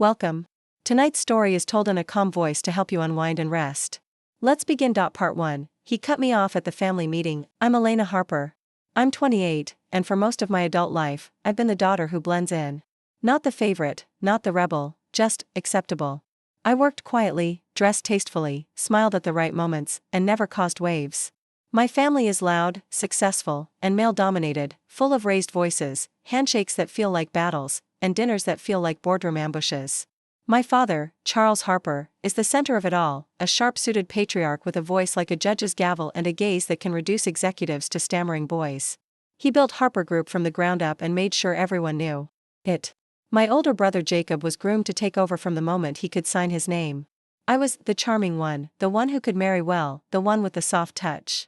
Welcome. Tonight's story is told in a calm voice to help you unwind and rest. Let's begin. Part 1. He cut me off at the family meeting. I'm Elena Harper. I'm 28, and for most of my adult life, I've been the daughter who blends in. Not the favorite, not the rebel, just acceptable. I worked quietly, dressed tastefully, smiled at the right moments, and never caused waves. My family is loud, successful, and male-dominated, full of raised voices, handshakes that feel like battles, and dinners that feel like boardroom ambushes. My father, Charles Harper, is the center of it all, a sharp-suited patriarch with a voice like a judge's gavel and a gaze that can reduce executives to stammering boys. He built Harper Group from the ground up and made sure everyone knew it. My older brother Jacob was groomed to take over from the moment he could sign his name. I was the charming one, the one who could marry well, the one with the soft touch.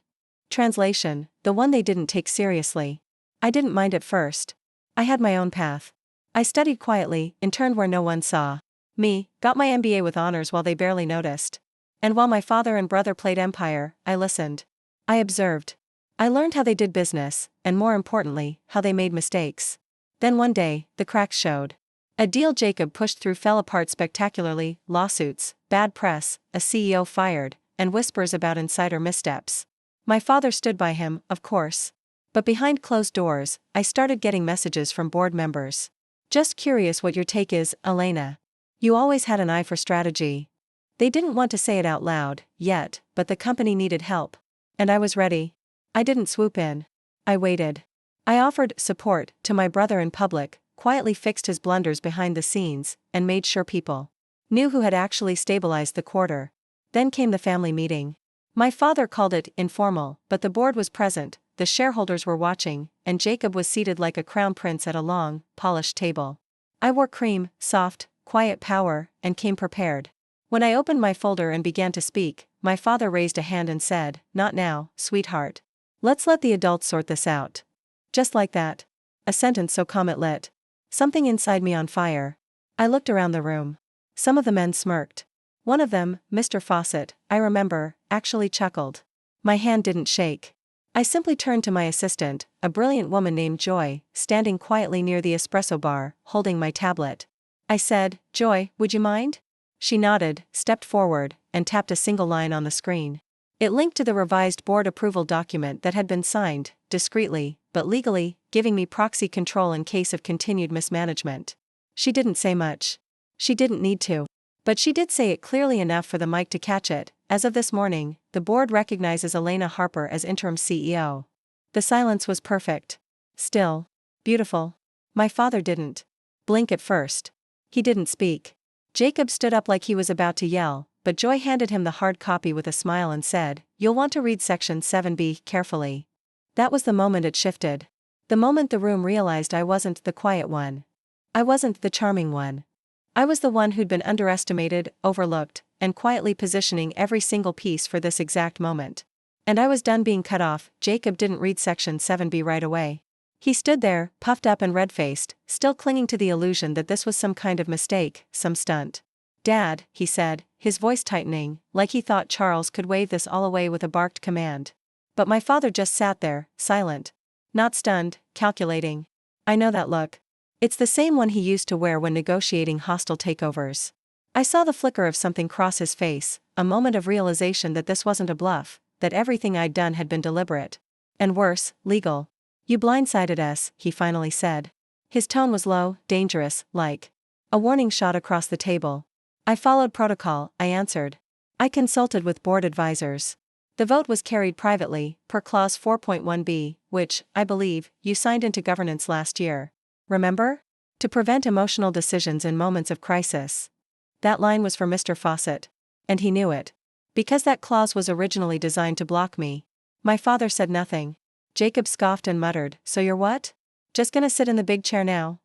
Translation: the one they didn't take seriously. I didn't mind at first. I had my own path. I studied quietly, interned where no one saw me, got my MBA with honors while they barely noticed. And while my father and brother played empire, I listened. I observed. I learned how they did business, and more importantly, how they made mistakes. Then one day, the cracks showed. A deal Jacob pushed through fell apart spectacularly: lawsuits, bad press, a CEO fired, and whispers about insider missteps. My father stood by him, of course. But behind closed doors, I started getting messages from board members. Just curious what your take is, Elena. You always had an eye for strategy. They didn't want to say it out loud, yet, but the company needed help. And I was ready. I didn't swoop in. I waited. I offered support to my brother in public, quietly fixed his blunders behind the scenes, and made sure people knew who had actually stabilized the quarter. Then came the family meeting. My father called it informal, but the board was present, the shareholders were watching, and Jacob was seated like a crown prince at a long, polished table. I wore cream, soft, quiet power, and came prepared. When I opened my folder and began to speak, my father raised a hand and said, "Not now, sweetheart. Let's let the adults sort this out." Just like that. A sentence so calm it lit something inside me on fire. I looked around the room. Some of the men smirked. One of them, Mr. Fawcett, I remember, actually chuckled. My hand didn't shake. I simply turned to my assistant, a brilliant woman named Joy, standing quietly near the espresso bar, holding my tablet. I said, "Joy, would you mind?" She nodded, stepped forward, and tapped a single line on the screen. It linked to the revised board approval document that had been signed, discreetly, but legally, giving me proxy control in case of continued mismanagement. She didn't say much. She didn't need to. But she did say it clearly enough for the mic to catch it. As of this morning, the board recognizes Elena Harper as interim CEO. The silence was perfect. Still. Beautiful. My father didn't blink at first. He didn't speak. Jacob stood up like he was about to yell, but Joy handed him the hard copy with a smile and said, "You'll want to read section 7B carefully." That was the moment it shifted. The moment the room realized I wasn't the quiet one. I wasn't the charming one. I was the one who'd been underestimated, overlooked, and quietly positioning every single piece for this exact moment. And I was done being cut off. Jacob didn't read section 7B right away. He stood there, puffed up and red-faced, still clinging to the illusion that this was some kind of mistake, some stunt. "Dad," he said, his voice tightening, like he thought Charles could wave this all away with a barked command. But my father just sat there, silent. Not stunned, calculating. I know that look. It's the same one he used to wear when negotiating hostile takeovers. I saw the flicker of something cross his face, a moment of realization that this wasn't a bluff, that everything I'd done had been deliberate. And worse, legal. "You blindsided us," he finally said. His tone was low, dangerous, like a warning shot across the table. "I followed protocol," I answered. "I consulted with board advisors. The vote was carried privately, per clause 4.1b, which, I believe, you signed into governance last year. Remember? To prevent emotional decisions in moments of crisis." That line was for Mr. Fawcett. And he knew it. Because that clause was originally designed to block me. My father said nothing. Jacob scoffed and muttered, "So you're what? Just gonna sit in the big chair now?"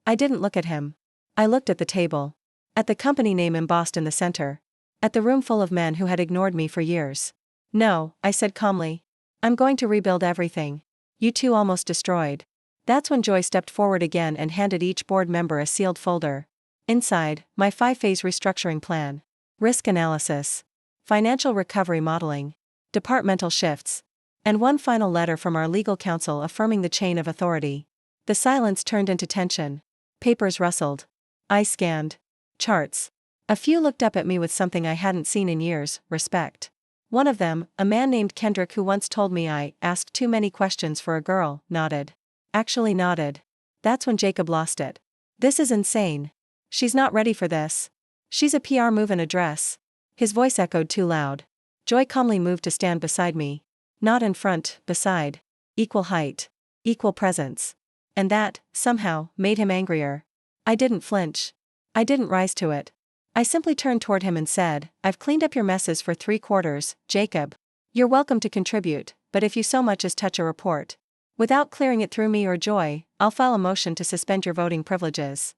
I didn't look at him. I looked at the table. At the company name embossed in the center. At the room full of men who had ignored me for years. "No," I said calmly. "I'm going to rebuild everything. You two almost destroyed." That's when Joy stepped forward again and handed each board member a sealed folder. Inside, my 5-phase restructuring plan. Risk analysis. Financial recovery modeling. Departmental shifts. And one final letter from our legal counsel affirming the chain of authority. The silence turned into tension. Papers rustled. I scanned. Charts. A few looked up at me with something I hadn't seen in years: respect. One of them, a man named Kendrick who once told me I asked too many questions for a girl, nodded. Actually nodded. That's when Jacob lost it. This is insane. She's not ready for this. She's a PR move in a dress. His voice echoed too loud. Joy calmly moved to stand beside me. Not in front, beside. Equal height. Equal presence. And that, somehow, made him angrier. I didn't flinch. I didn't rise to it. I simply turned toward him and said, I've cleaned up your messes for 3/4, Jacob. You're welcome to contribute, but if you so much as touch a report, without clearing it through me or Joy, I'll file a motion to suspend your voting privileges.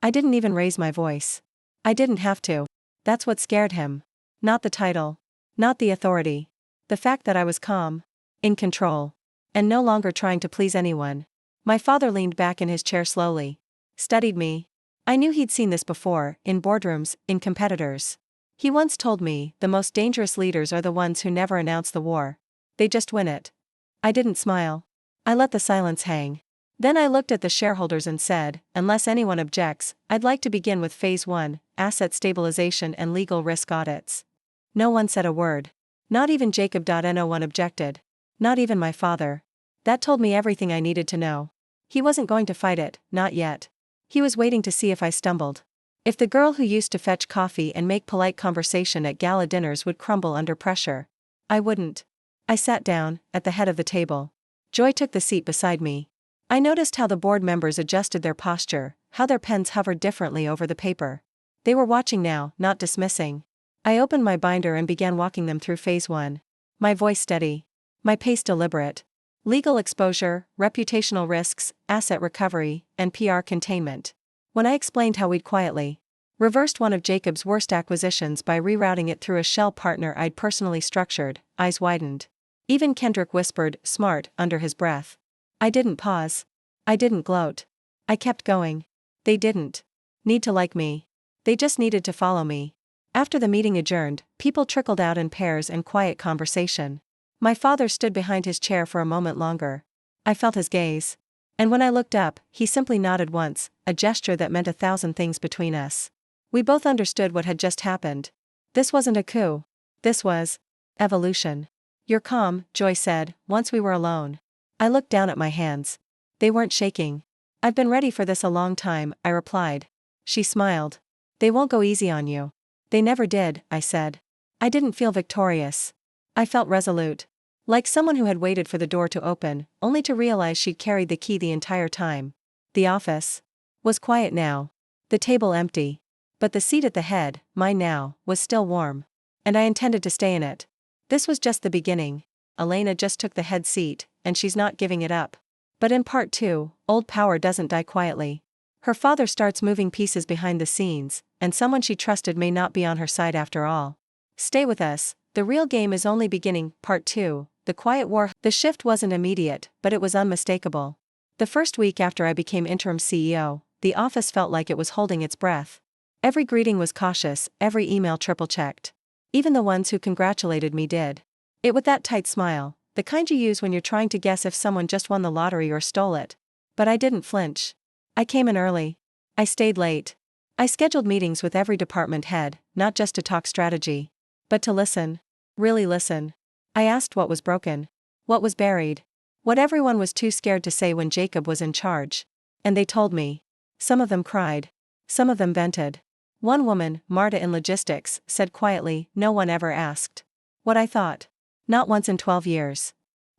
I didn't even raise my voice. I didn't have to. That's what scared him. Not the title. Not the authority. The fact that I was calm. In control. And no longer trying to please anyone. My father leaned back in his chair slowly. Studied me. I knew he'd seen this before, in boardrooms, in competitors. He once told me, the most dangerous leaders are the ones who never announce the war. They just win it. I didn't smile. I let the silence hang. Then I looked at the shareholders and said, unless anyone objects, I'd like to begin with Phase 1, asset stabilization and legal risk audits. No one said a word. Not even Jacob. No one objected. Not even my father. That told me everything I needed to know. He wasn't going to fight it, not yet. He was waiting to see if I stumbled. If the girl who used to fetch coffee and make polite conversation at gala dinners would crumble under pressure. I wouldn't. I sat down, at the head of the table. Joy took the seat beside me. I noticed how the board members adjusted their posture, how their pens hovered differently over the paper. They were watching now, not dismissing. I opened my binder and began walking them through Phase 1. My voice steady. My pace deliberate. Legal exposure, reputational risks, asset recovery, and PR containment. When I explained how we'd quietly reversed one of Jacob's worst acquisitions by rerouting it through a shell partner I'd personally structured, eyes widened. Even Kendrick whispered, smart, under his breath. I didn't pause. I didn't gloat. I kept going. They didn't need to like me. They just needed to follow me. After the meeting adjourned, people trickled out in pairs and quiet conversation. My father stood behind his chair for a moment longer. I felt his gaze. And when I looked up, he simply nodded once, a gesture that meant 1,000 things between us. We both understood what had just happened. This wasn't a coup. This was evolution. You're calm, Joy said, once we were alone. I looked down at my hands. They weren't shaking. I've been ready for this a long time, I replied. She smiled. They won't go easy on you. They never did, I said. I didn't feel victorious. I felt resolute. Like someone who had waited for the door to open, only to realize she'd carried the key the entire time. The office was quiet now. The table empty. But the seat at the head, mine now, was still warm. And I intended to stay in it. This was just the beginning. Elena just took the head seat, and she's not giving it up. But in part 2, old power doesn't die quietly. Her father starts moving pieces behind the scenes, and someone she trusted may not be on her side after all. Stay with us, the real game is only beginning. Part 2, the quiet war. The shift wasn't immediate, but it was unmistakable. The first week after I became interim CEO, the office felt like it was holding its breath. Every greeting was cautious, every email triple-checked. Even the ones who congratulated me did it with that tight smile, the kind you use when you're trying to guess if someone just won the lottery or stole it. But I didn't flinch. I came in early. I stayed late. I scheduled meetings with every department head, not just to talk strategy, but to listen. Really listen. I asked what was broken. What was buried. What everyone was too scared to say when Jacob was in charge. And they told me. Some of them cried. Some of them vented. One woman, Marta in logistics, said quietly, no one ever asked what I thought. Not once in 12 years.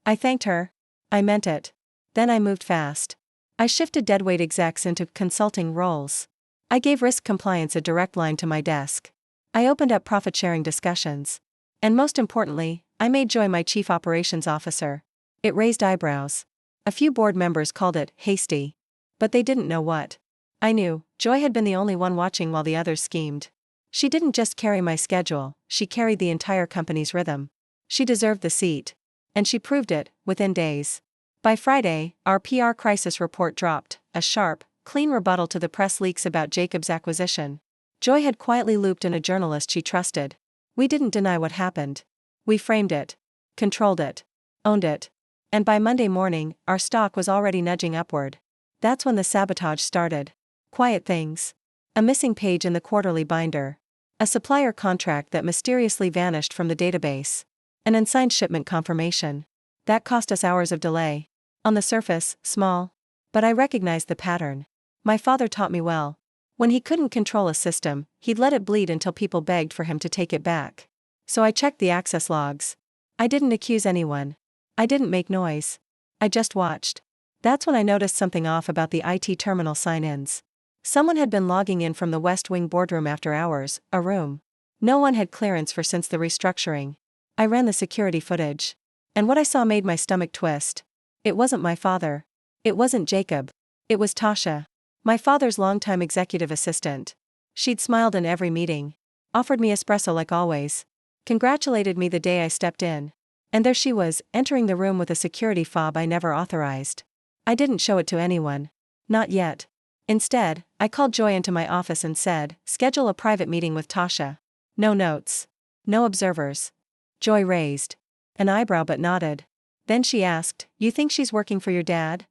I thanked her. I meant it. Then I moved fast. I shifted deadweight execs into consulting roles. I gave risk compliance a direct line to my desk. I opened up profit-sharing discussions. And most importantly, I made Joy my chief operations officer. It raised eyebrows. A few board members called it hasty. But they didn't know what. I knew. Joy had been the only one watching while the others schemed. She didn't just carry my schedule, she carried the entire company's rhythm. She deserved the seat. And she proved it, within days. By Friday, our PR crisis report dropped, a sharp, clean rebuttal to the press leaks about Jacob's acquisition. Joy had quietly looped in a journalist she trusted. We didn't deny what happened. We framed it. Controlled it. Owned it. And by Monday morning, our stock was already nudging upward. That's when the sabotage started. Quiet things. A missing page in the quarterly binder. A supplier contract that mysteriously vanished from the database. An unsigned shipment confirmation. That cost us hours of delay. On the surface, small. But I recognized the pattern. My father taught me well. When he couldn't control a system, he'd let it bleed until people begged for him to take it back. So I checked the access logs. I didn't accuse anyone. I didn't make noise. I just watched. That's when I noticed something off about the IT terminal sign-ins. Someone had been logging in from the West Wing boardroom after hours, a room no one had clearance for since the restructuring. I ran the security footage. And what I saw made my stomach twist. It wasn't my father. It wasn't Jacob. It was Tasha. My father's longtime executive assistant. She'd smiled in every meeting. Offered me espresso like always. Congratulated me the day I stepped in. And there she was, entering the room with a security fob I never authorized. I didn't show it to anyone. Not yet. Instead, I called Joy into my office and said, schedule a private meeting with Tasha. No notes. No observers. Joy raised an eyebrow but nodded. Then she asked, you think she's working for your dad?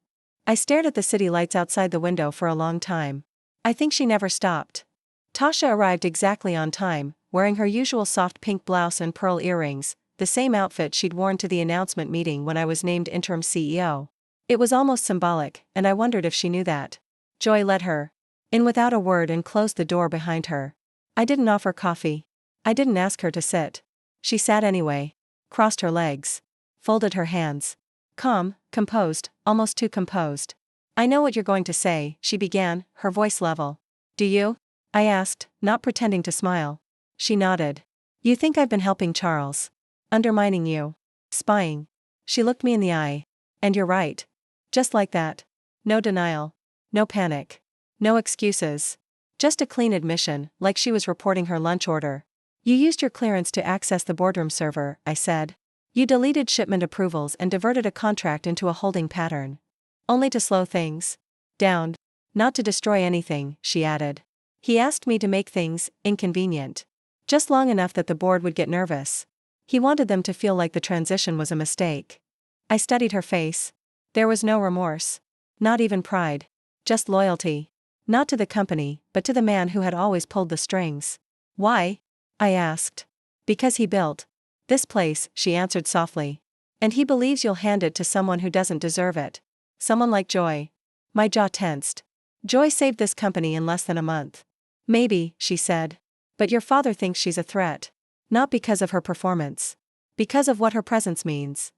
I stared at the city lights outside the window for a long time. I think she never stopped. Tasha arrived exactly on time, wearing her usual soft pink blouse and pearl earrings, the same outfit she'd worn to the announcement meeting when I was named interim CEO. It was almost symbolic, and I wondered if she knew that. Joy let her in without a word and closed the door behind her. I didn't offer coffee. I didn't ask her to sit. She sat anyway. Crossed her legs. Folded her hands. Calm, composed, almost too composed. I know what you're going to say, she began, her voice level. Do you? I asked, not pretending to smile. She nodded. You think I've been helping Charles? Undermining you? Spying? She looked me in the eye. And you're right. Just like that. No denial. No panic. No excuses. Just a clean admission, like she was reporting her lunch order. You used your clearance to access the boardroom server, I said. You deleted shipment approvals and diverted a contract into a holding pattern. Only to slow things down. Not to destroy anything, she added. He asked me to make things inconvenient. Just long enough that the board would get nervous. He wanted them to feel like the transition was a mistake. I studied her face. There was no remorse. Not even pride. Just loyalty. Not to the company, but to the man who had always pulled the strings. Why? I asked. Because he built this place, she answered softly. And he believes you'll hand it to someone who doesn't deserve it. Someone like Joy. My jaw tensed. Joy saved this company in less than a month. Maybe, she said. But your father thinks she's a threat. Not because of her performance. Because of what her presence means.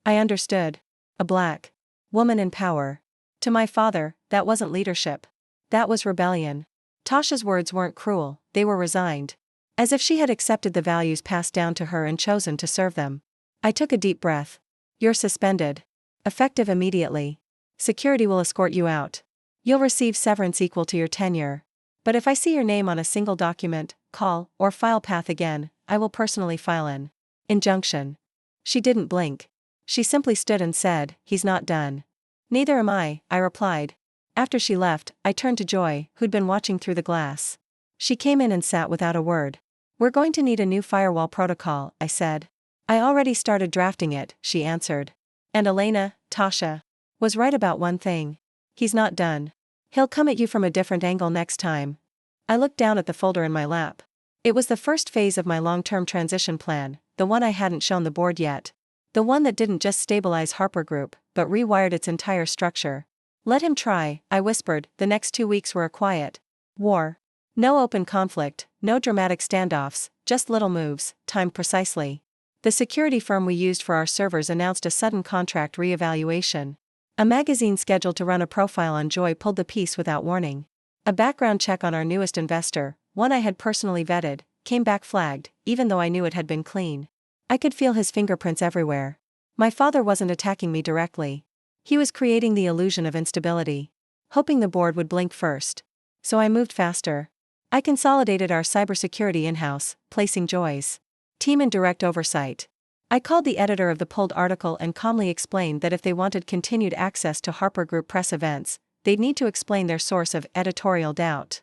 I understood. A black woman in power. To my father, that wasn't leadership. That was rebellion. Tasha's words weren't cruel, they were resigned. As if she had accepted the values passed down to her and chosen to serve them. I took a deep breath. You're suspended. Effective immediately. Security will escort you out. You'll receive severance equal to your tenure. But if I see your name on a single document, call, or file path again, I will personally file an injunction. She didn't blink. She simply stood and said, he's not done. Neither am I replied. After she left, I turned to Joy, who'd been watching through the glass. She came in and sat without a word. We're going to need a new firewall protocol, I said. I already started drafting it, she answered. And Elena, Tasha, was right about one thing. He's not done. He'll come at you from a different angle next time. I looked down at the folder in my lap. It was the first phase of my long-term transition plan, the one I hadn't shown the board yet. The one that didn't just stabilize Harper Group, but rewired its entire structure. Let him try, I whispered. The next 2 weeks were a quiet war. No open conflict, no dramatic standoffs, just little moves, timed precisely. The security firm we used for our servers announced a sudden contract reevaluation. A magazine scheduled to run a profile on Joy pulled the piece without warning. A background check on our newest investor, one I had personally vetted, came back flagged, even though I knew it had been clean. I could feel his fingerprints everywhere. My father wasn't attacking me directly. He was creating the illusion of instability. Hoping the board would blink first. So I moved faster. I consolidated our cybersecurity in-house, placing Joy's team in direct oversight. I called the editor of the pulled article and calmly explained that if they wanted continued access to Harper Group press events, they'd need to explain their source of editorial doubt.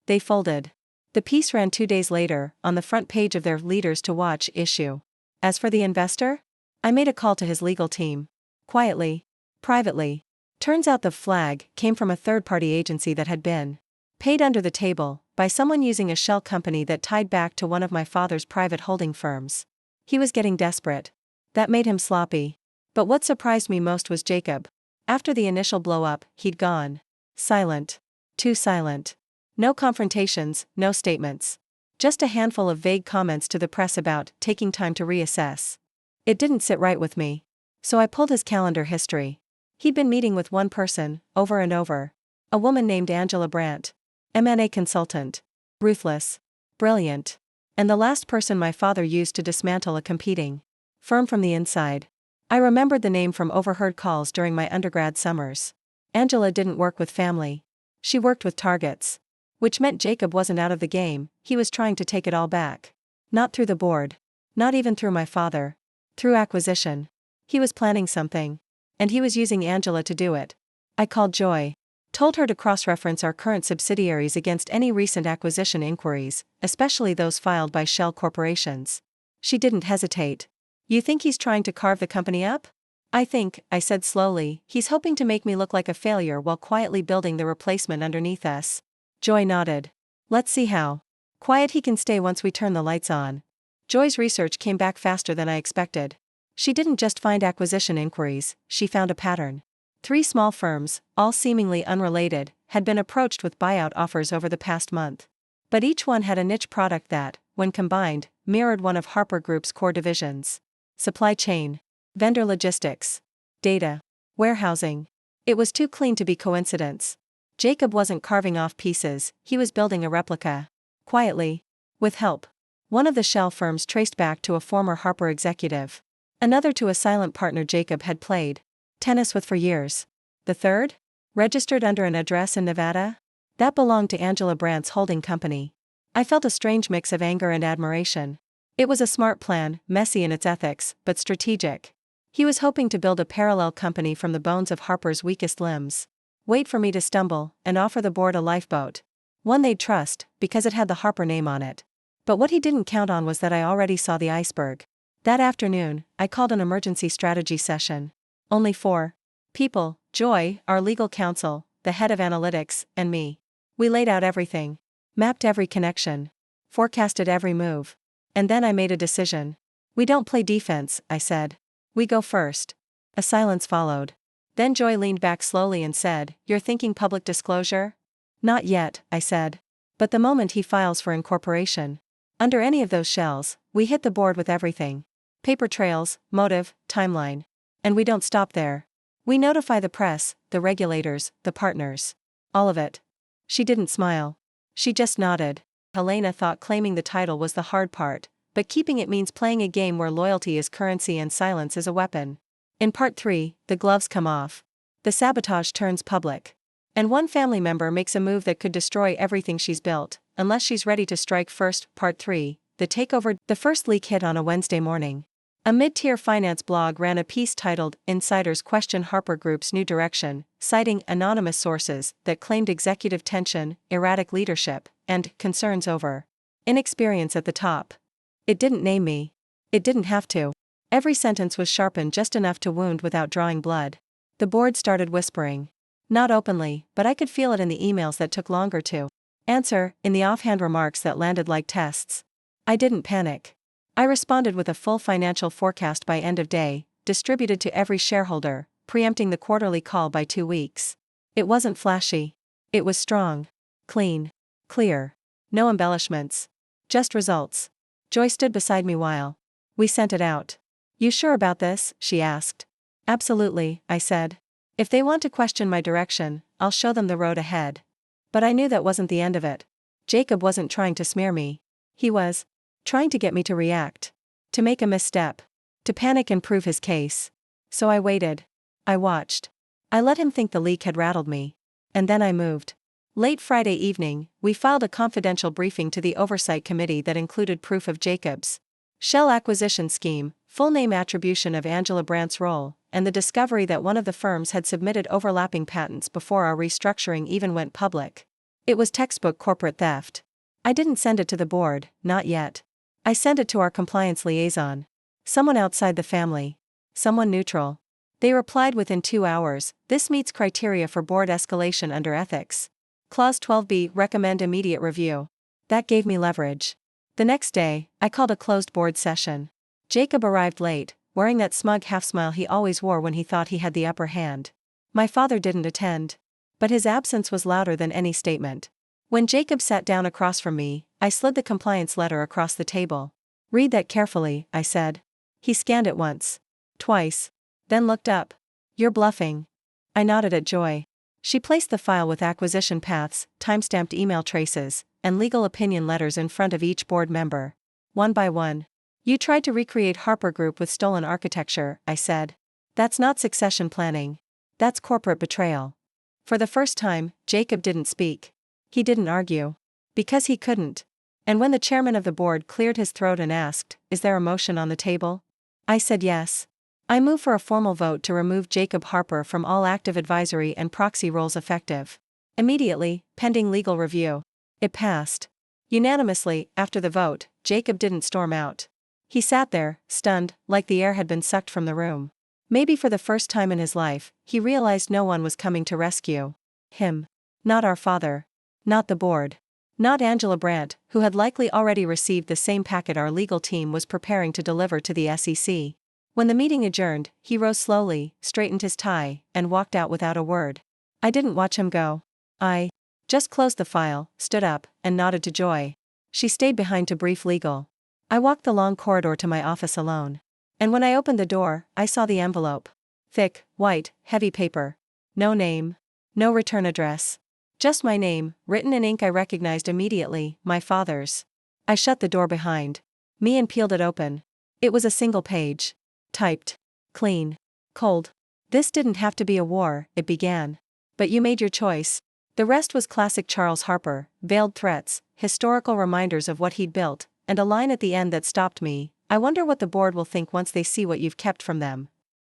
They folded. The piece ran 2 days later, on the front page of their Leaders to Watch issue. As for the investor? I made a call to his legal team. Quietly. Privately. Turns out the flag came from a third-party agency that had been paid under the table, by someone using a shell company that tied back to one of my father's private holding firms. He was getting desperate. That made him sloppy. But what surprised me most was Jacob. After the initial blow-up, he'd gone silent. Too silent. No confrontations, no statements. Just a handful of vague comments to the press about taking time to reassess. It didn't sit right with me. So I pulled his calendar history. He'd been meeting with one person, over and over. A woman named Angela Brandt. M&A consultant. Ruthless. Brilliant. And the last person my father used to dismantle a competing firm from the inside. I remembered the name from overheard calls during my undergrad summers. Angela didn't work with family. She worked with targets. Which meant Jacob wasn't out of the game, he was trying to take it all back. Not through the board. Not even through my father. Through acquisition. He was planning something. And he was using Angela to do it. I called Joy. Told her to cross-reference our current subsidiaries against any recent acquisition inquiries, especially those filed by shell corporations. She didn't hesitate. You think he's trying to carve the company up? I said slowly, he's hoping to make me look like a failure while quietly building the replacement underneath us. Joy nodded. Let's see how quiet he can stay once we turn the lights on. Joy's research came back faster than I expected. She didn't just find acquisition inquiries, she found a pattern. 3 small firms, all seemingly unrelated, had been approached with buyout offers over the past month. But each one had a niche product that, when combined, mirrored one of Harper Group's core divisions. Supply chain. Vendor logistics. Data. Warehousing. It was too clean to be coincidence. Jacob wasn't carving off pieces, he was building a replica. Quietly. With help. One of the shell firms traced back to a former Harper executive. Another to a silent partner Jacob had played tennis with for years. The third? Registered under an address in Nevada? That belonged to Angela Brandt's holding company. I felt a strange mix of anger and admiration. It was a smart plan, messy in its ethics, but strategic. He was hoping to build a parallel company from the bones of Harper's weakest limbs. Wait for me to stumble, and offer the board a lifeboat. One they'd trust, because it had the Harper name on it. But what he didn't count on was that I already saw the iceberg. That afternoon, I called an emergency strategy session. Only 4 people, Joy, our legal counsel, the head of analytics, and me. We laid out everything. Mapped every connection. Forecasted every move. And then I made a decision. We don't play defense, I said. We go first. A silence followed. Then Joy leaned back slowly and said, You're thinking public disclosure? Not yet, I said. But the moment he files for incorporation. Under any of those shells, we hit the board with everything. Paper trails, motive, timeline. And we don't stop there. We notify the press, the regulators, the partners. All of it. She didn't smile. She just nodded. Helena thought claiming the title was the hard part, but keeping it means playing a game where loyalty is currency and silence is a weapon. In part 3, the gloves come off. The sabotage turns public. And one family member makes a move that could destroy everything she's built, unless she's ready to strike first. Part 3, the takeover. The first leak hit on a Wednesday morning. A mid-tier finance blog ran a piece titled, Insiders Question Harper Group's New Direction, citing anonymous sources that claimed executive tension, erratic leadership, and concerns over inexperience at the top. It didn't name me. It didn't have to. Every sentence was sharpened just enough to wound without drawing blood. The board started whispering. Not openly, but I could feel it in the emails that took longer to answer, in the offhand remarks that landed like tests. I didn't panic. I responded with a full financial forecast by end of day, distributed to every shareholder, preempting the quarterly call by 2 weeks. It wasn't flashy. It was strong. Clean. Clear. No embellishments. Just results. Joy stood beside me while we sent it out. You sure about this? She asked. Absolutely, I said. If they want to question my direction, I'll show them the road ahead. But I knew that wasn't the end of it. Jacob wasn't trying to smear me. He was trying to get me to react. To make a misstep. To panic and prove his case. So I waited. I watched. I let him think the leak had rattled me. And then I moved. Late Friday evening, we filed a confidential briefing to the Oversight Committee that included proof of Jacob's shell acquisition scheme, full name attribution of Angela Brandt's role, and the discovery that one of the firms had submitted overlapping patents before our restructuring even went public. It was textbook corporate theft. I didn't send it to the board, not yet. I sent it to our compliance liaison. Someone outside the family. Someone neutral. They replied within 2 hours, this meets criteria for board escalation under ethics. Clause 12b, recommend immediate review. That gave me leverage. The next day, I called a closed board session. Jacob arrived late, wearing that smug half-smile he always wore when he thought he had the upper hand. My father didn't attend. But his absence was louder than any statement. When Jacob sat down across from me, I slid the compliance letter across the table. Read that carefully, I said. He scanned it once. Twice. Then looked up. You're bluffing. I nodded at Joy. She placed the file with acquisition paths, timestamped email traces, and legal opinion letters in front of each board member. One by one. You tried to recreate Harper Group with stolen architecture, I said. That's not succession planning. That's corporate betrayal. For the first time, Jacob didn't speak. He didn't argue. Because he couldn't. And when the chairman of the board cleared his throat and asked, "Is there a motion on the table?" I said yes. I move for a formal vote to remove Jacob Harper from all active advisory and proxy roles effective immediately, pending legal review. It passed. Unanimously, after the vote, Jacob didn't storm out. He sat there, stunned, like the air had been sucked from the room. Maybe for the first time in his life, he realized no one was coming to rescue him. Not our father. Not the board. Not Angela Brandt, who had likely already received the same packet our legal team was preparing to deliver to the SEC. When the meeting adjourned, he rose slowly, straightened his tie, and walked out without a word. I didn't watch him go. I just closed the file, stood up, and nodded to Joy. She stayed behind to brief legal. I walked the long corridor to my office alone. And when I opened the door, I saw the envelope. Thick, white, heavy paper. No name. No return address. Just my name, written in ink I recognized immediately, my father's. I shut the door behind me and peeled it open. It was a single page. Typed. Clean. Cold. This didn't have to be a war, it began. But you made your choice. The rest was classic Charles Harper, veiled threats, historical reminders of what he'd built, and a line at the end that stopped me. I wonder what the board will think once they see what you've kept from them.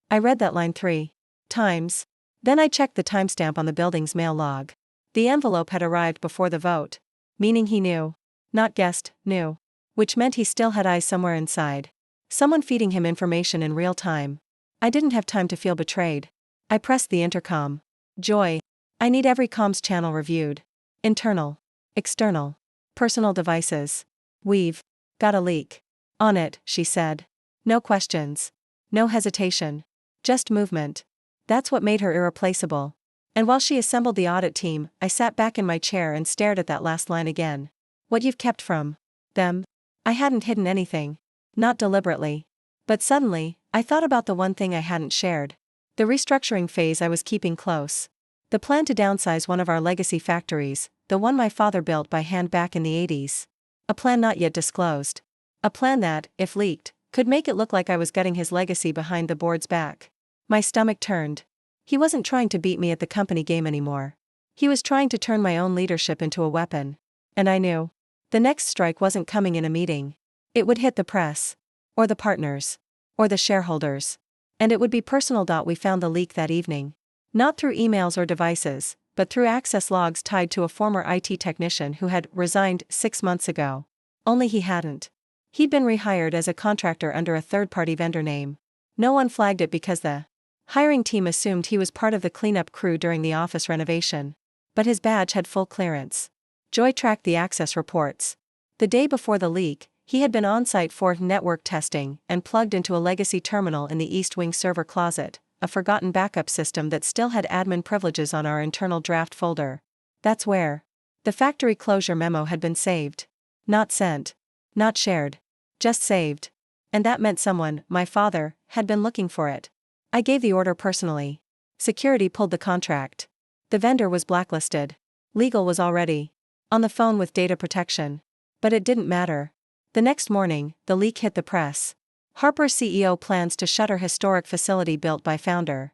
I read that line 3 times. Then I checked the timestamp on the building's mail log. The envelope had arrived before the vote. Meaning he knew. Not guessed, knew. Which meant he still had eyes somewhere inside. Someone feeding him information in real time. I didn't have time to feel betrayed. I pressed the intercom. Joy. I need every comms channel reviewed. Internal. External. Personal devices. We've got a leak. On it, she said. No questions. No hesitation. Just movement. That's what made her irreplaceable. And while she assembled the audit team, I sat back in my chair and stared at that last line again. What you've kept from them. I hadn't hidden anything. Not deliberately. But suddenly, I thought about the one thing I hadn't shared. The restructuring phase I was keeping close. The plan to downsize one of our legacy factories, the one my father built by hand back in the 80s. A plan not yet disclosed. A plan that, if leaked, could make it look like I was gutting his legacy behind the board's back. My stomach turned. He wasn't trying to beat me at the company game anymore. He was trying to turn my own leadership into a weapon. And I knew. The next strike wasn't coming in a meeting. It would hit the press. Or the partners. Or the shareholders. And it would be personal. We found the leak that evening. Not through emails or devices, but through access logs tied to a former IT technician who had resigned 6 months ago. Only he hadn't. He'd been rehired as a contractor under a third-party vendor name. No one flagged it because the hiring team assumed he was part of the cleanup crew during the office renovation. But his badge had full clearance. Joy tracked the access reports. The day before the leak, he had been on-site for network testing and plugged into a legacy terminal in the East Wing server closet, a forgotten backup system that still had admin privileges on our internal draft folder. That's where the factory closure memo had been saved. Not sent. Not shared. Just saved. And that meant someone, my father, had been looking for it. I gave the order personally. Security pulled the contract. The vendor was blacklisted. Legal was already on the phone with data protection. But it didn't matter. The next morning, the leak hit the press. Harper's CEO plans to shutter historic facility built by founder.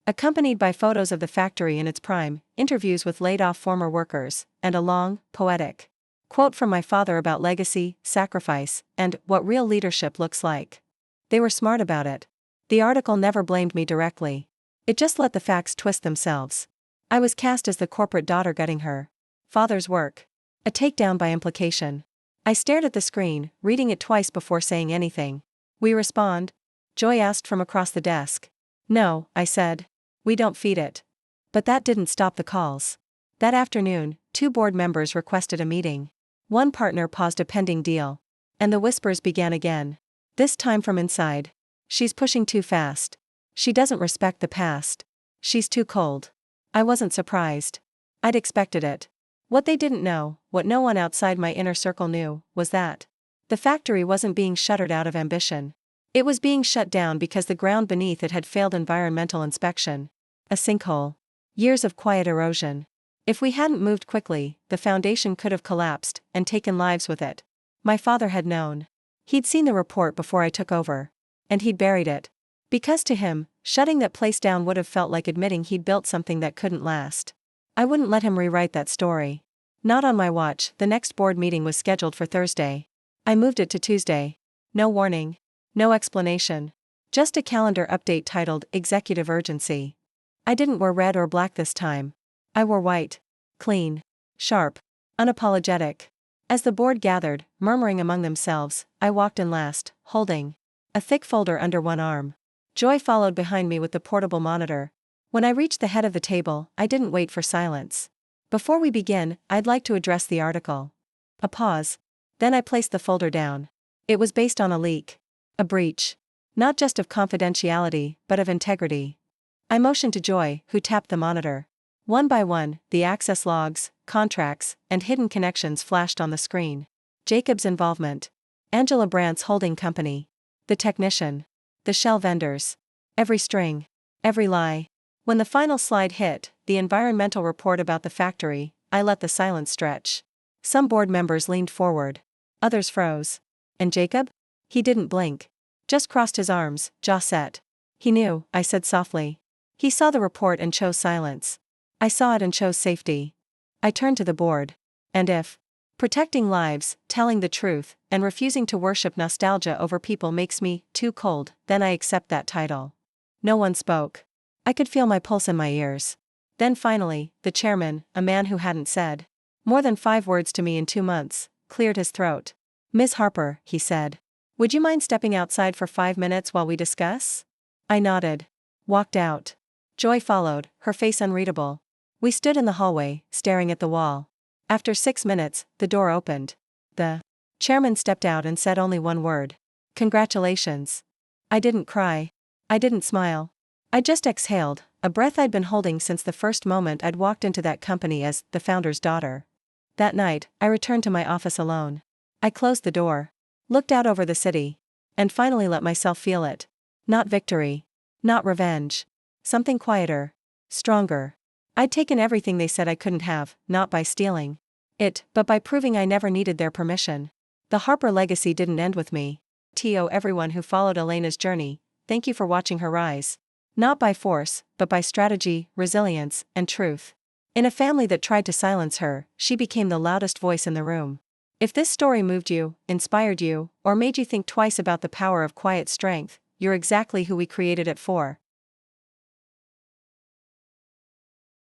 Accompanied by photos of the factory in its prime, interviews with laid-off former workers, and a long, poetic quote from my father about legacy, sacrifice, and what real leadership looks like. They were smart about it. The article never blamed me directly. It just let the facts twist themselves. I was cast as the corporate daughter gutting her father's work. A takedown by implication. I stared at the screen, reading it twice before saying anything. We respond? Joy asked from across the desk. No, I said. We don't feed it. But that didn't stop the calls. That afternoon, two board members requested a meeting. One partner paused a pending deal. And the whispers began again. This time from inside. She's pushing too fast. She doesn't respect the past. She's too cold. I wasn't surprised. I'd expected it. What they didn't know, what no one outside my inner circle knew, was that the factory wasn't being shuttered out of ambition. It was being shut down because the ground beneath it had failed environmental inspection. A sinkhole. Years of quiet erosion. If we hadn't moved quickly, the foundation could have collapsed and taken lives with it. My father had known. He'd seen the report before I took over. And he'd buried it. Because to him, shutting that place down would have felt like admitting he'd built something that couldn't last. I wouldn't let him rewrite that story. Not on my watch. The next board meeting was scheduled for Thursday. I moved it to Tuesday. No warning. No explanation. Just a calendar update titled Executive Urgency. I didn't wear red or black this time. I wore white. Clean. Sharp. Unapologetic. As the board gathered, murmuring among themselves, I walked in last, holding a thick folder under one arm. Joy followed behind me with the portable monitor. When I reached the head of the table, I didn't wait for silence. Before we begin, I'd like to address the article. A pause. Then I placed the folder down. It was based on a leak. A breach. Not just of confidentiality, but of integrity. I motioned to Joy, who tapped the monitor. One by one, the access logs, contracts, and hidden connections flashed on the screen. Jacob's involvement. Angela Brandt's holding company. The technician. The shell vendors. Every string. Every lie. When the final slide hit, the environmental report about the factory, I let the silence stretch. Some board members leaned forward. Others froze. And Jacob? He didn't blink. Just crossed his arms, jaw set. He knew, I said softly. He saw the report and chose silence. I saw it and chose safety. I turned to the board. And if protecting lives, telling the truth, and refusing to worship nostalgia over people makes me too cold, then I accept that title. No one spoke. I could feel my pulse in my ears. Then finally, the chairman, a man who hadn't said more than 5 words to me in 2 months, cleared his throat. Ms. Harper, he said. Would you mind stepping outside for 5 minutes while we discuss? I nodded. Walked out. Joy followed, her face unreadable. We stood in the hallway, staring at the wall. After 6 minutes, the door opened. The chairman stepped out and said only one word. Congratulations. I didn't cry. I didn't smile. I just exhaled, a breath I'd been holding since the first moment I'd walked into that company as the founder's daughter. That night, I returned to my office alone. I closed the door. Looked out over the city. And finally let myself feel it. Not victory. Not revenge. Something quieter. Stronger. I'd taken everything they said I couldn't have, not by stealing it, but by proving I never needed their permission. The Harper legacy didn't end with me. To everyone who followed Elena's journey, thank you for watching her rise. Not by force, but by strategy, resilience, and truth. In a family that tried to silence her, she became the loudest voice in the room. If this story moved you, inspired you, or made you think twice about the power of quiet strength, you're exactly who we created it for.